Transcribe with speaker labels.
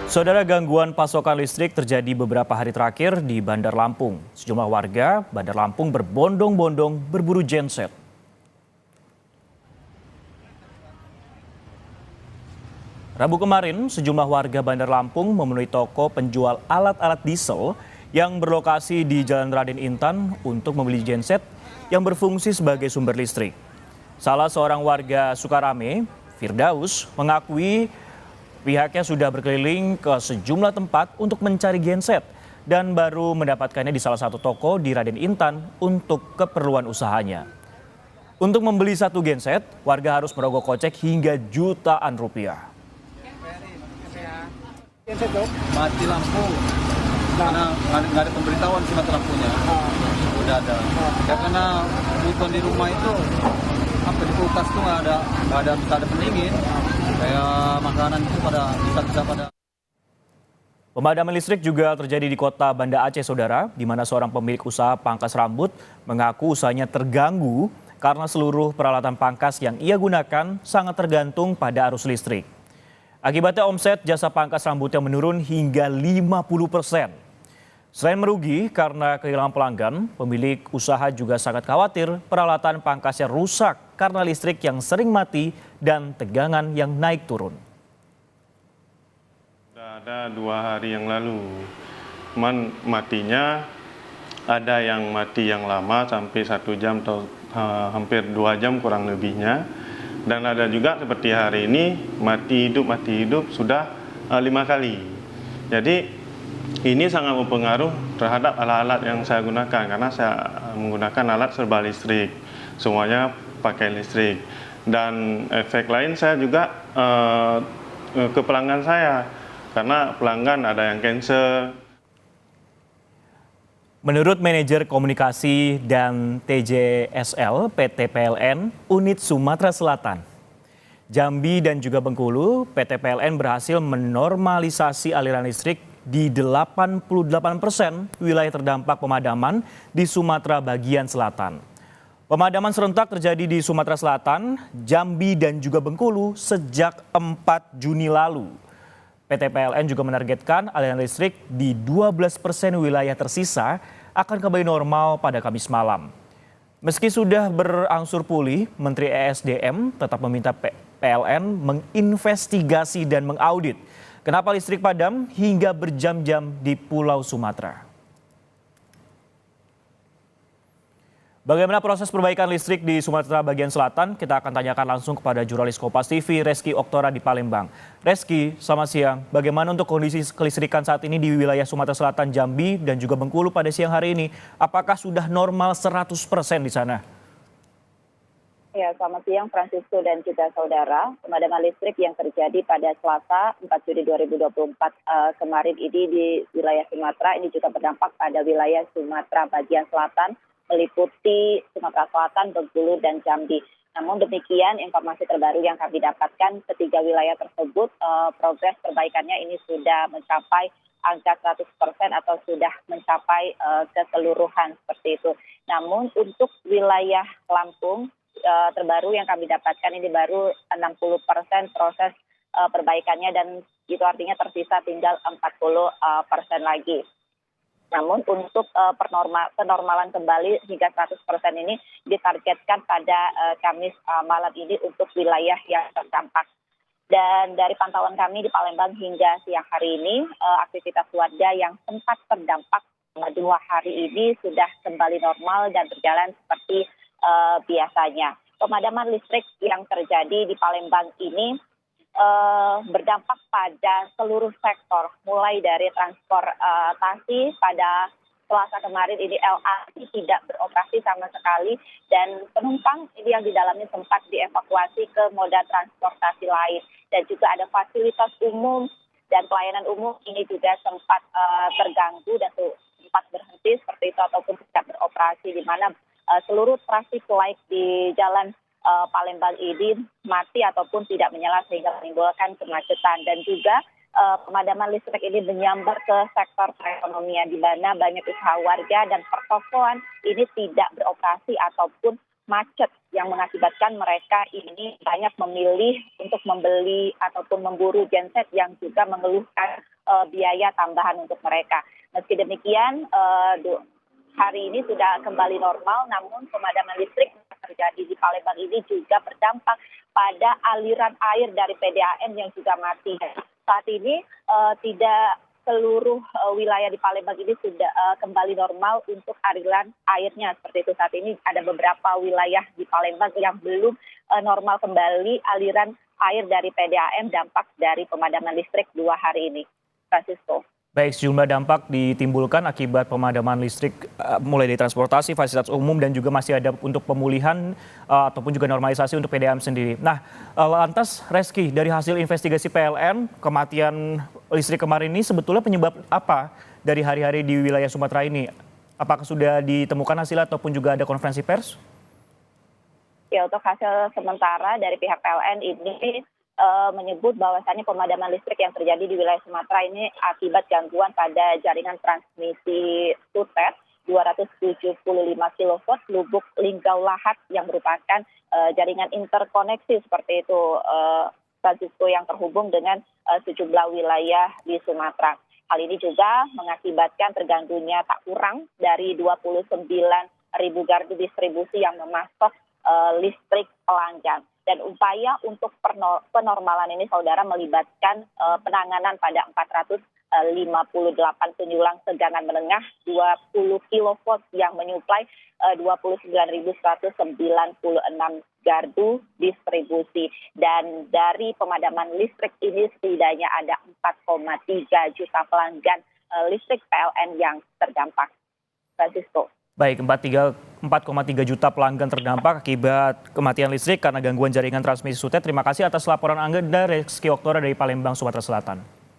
Speaker 1: Saudara, gangguan pasokan listrik terjadi beberapa hari terakhir di Bandar Lampung. Sejumlah warga Bandar Lampung berbondong-bondong berburu genset. Rabu kemarin, sejumlah warga Bandar Lampung memenuhi toko penjual alat-alat diesel yang berlokasi di Jalan Raden Intan untuk membeli genset yang berfungsi sebagai sumber listrik. Salah seorang warga Sukarame, Firdaus, mengakui pihaknya sudah berkeliling ke sejumlah tempat untuk mencari genset dan baru mendapatkannya di salah satu toko di Raden Intan untuk keperluan usahanya. Untuk membeli satu genset, warga harus merogoh kocek hingga jutaan rupiah.
Speaker 2: Genset dong?
Speaker 3: Mati lampu karena nggak ada pemberitahuan sih mati lampunya. Udah ada. Ya karena kebutuhan di rumah itu apa di kulkas tuh nggak ada pendingin. Kayak makanan itu bisa pada.
Speaker 1: Pemadaman listrik juga terjadi di kota Banda Aceh, saudara, di mana seorang pemilik usaha pangkas rambut mengaku usahanya terganggu karena seluruh peralatan pangkas yang ia gunakan sangat tergantung pada arus listrik. Akibatnya omset jasa pangkas rambutnya menurun hingga 50%. Selain merugi karena kehilangan pelanggan, pemilik usaha juga sangat khawatir peralatan pangkasnya rusak karena listrik yang sering mati dan tegangan yang naik turun.
Speaker 4: Sudah ada 2 hari yang lalu, cuman matinya ada yang mati yang lama sampai 1 jam atau hampir 2 jam kurang lebihnya. Dan ada juga seperti hari ini mati hidup sudah 5 kali. Jadi ini sangat berpengaruh terhadap alat-alat yang saya gunakan karena saya menggunakan alat serba listrik, semuanya pakai listrik. Dan efek lain saya juga ke pelanggan saya karena pelanggan ada yang cancel.
Speaker 1: Menurut manajer komunikasi dan TJSL PT PLN Unit Sumatera Selatan, Jambi dan juga Bengkulu, PT PLN berhasil menormalisasi aliran listrik di 88% wilayah terdampak pemadaman di Sumatera bagian selatan. Pemadaman serentak terjadi di Sumatera Selatan, Jambi dan juga Bengkulu sejak 4 Juni lalu. PT PLN juga menargetkan aliran listrik di 12% wilayah tersisa akan kembali normal pada Kamis malam. Meski sudah berangsur pulih, Menteri ESDM tetap meminta PLN menginvestigasi dan mengaudit kenapa listrik padam hingga berjam-jam di Pulau Sumatera. Bagaimana proses perbaikan listrik di Sumatera bagian selatan? Kita akan tanyakan langsung kepada jurnalis Kompas TV Reski Oktora di Palembang. Reski, selamat siang. Bagaimana untuk kondisi kelistrikan saat ini di wilayah Sumatera Selatan, Jambi dan juga Bengkulu pada siang hari ini? Apakah sudah normal 100% di sana?
Speaker 2: Ya, selamat siang Francisco dan juga saudara. Pemadaman listrik yang terjadi pada Selasa 4 Juni 2024 kemarin ini di wilayah Sumatera ini juga berdampak pada wilayah Sumatera bagian selatan, meliputi Sumatera Selatan, Bengkulu, dan Jambi. Namun demikian, informasi terbaru yang kami dapatkan, ketiga wilayah tersebut progres perbaikannya ini sudah mencapai angka 100% atau sudah mencapai keseluruhan seperti itu. Namun untuk wilayah Lampung terbaru yang kami dapatkan ini baru 60% proses perbaikannya dan itu artinya tersisa tinggal 40% lagi. Namun untuk penormalan kembali hingga 100% ini ditargetkan pada Kamis malam ini untuk wilayah yang terdampak. Dan dari pantauan kami di Palembang hingga siang hari ini, aktivitas warga yang sempat terdampak 2 hari ini sudah kembali normal dan berjalan seperti biasanya. Pemadaman listrik yang terjadi di Palembang ini berdampak pada seluruh sektor, mulai dari transportasi. Pada Selasa kemarin ini LRT tidak beroperasi sama sekali dan penumpang ini yang di dalamnya sempat dievakuasi ke moda transportasi lain, dan juga ada fasilitas umum dan pelayanan umum ini juga sempat terganggu dan sempat berhenti seperti itu ataupun tidak beroperasi, di mana seluruh traffic light di jalan Palembang ini mati ataupun tidak menyala sehingga menimbulkan kemacetan. Dan juga pemadaman listrik ini menyambar ke sektor perekonomian di mana banyak usaha warga dan pertokoan ini tidak beroperasi ataupun macet yang mengakibatkan mereka ini banyak memilih untuk membeli ataupun memburu genset yang juga mengeluhkan biaya tambahan untuk mereka. Meski demikian, hari ini sudah kembali normal, namun pemadaman listrik yang terjadi di Palembang ini juga berdampak pada aliran air dari PDAM yang juga mati. Saat ini tidak seluruh wilayah di Palembang ini sudah kembali normal untuk aliran airnya. Seperti itu, saat ini ada beberapa wilayah di Palembang yang belum normal kembali aliran air dari PDAM dampak dari pemadaman listrik 2 hari ini. Francisco.
Speaker 1: Baik, sejumlah dampak ditimbulkan akibat pemadaman listrik mulai dari transportasi, fasilitas umum dan juga masih ada untuk pemulihan ataupun juga normalisasi untuk PDAM sendiri. Nah, lantas Reski, dari hasil investigasi PLN, kematian listrik kemarin ini sebetulnya penyebab apa dari hari-hari di wilayah Sumatera ini? Apakah sudah ditemukan hasil ataupun juga ada konferensi pers?
Speaker 2: Ya, untuk hasil sementara dari pihak PLN ini menyebut bahwasannya pemadaman listrik yang terjadi di wilayah Sumatera ini akibat gangguan pada jaringan transmisi SUTET 275 kV Lubuk Linggau Lahat yang merupakan jaringan interkoneksi seperti itu, Francisco, yang terhubung dengan sejumlah wilayah di Sumatera. Hal ini juga mengakibatkan terganggunya tak kurang dari 29.000 gardu distribusi yang memasok listrik pelanggan. Dan upaya untuk penormalan ini, saudara, melibatkan penanganan pada 458 penyulang tegangan menengah 20 kV yang menyuplai 29.196 gardu distribusi. Dan dari pemadaman listrik ini setidaknya ada 4,3 juta pelanggan listrik PLN yang terdampak. Francisco.
Speaker 1: Baik, 4,3 juta pelanggan terdampak akibat kematian listrik karena gangguan jaringan transmisi SUTET. Terima kasih atas laporan Anda, Reski Oktora dari Palembang, Sumatera Selatan.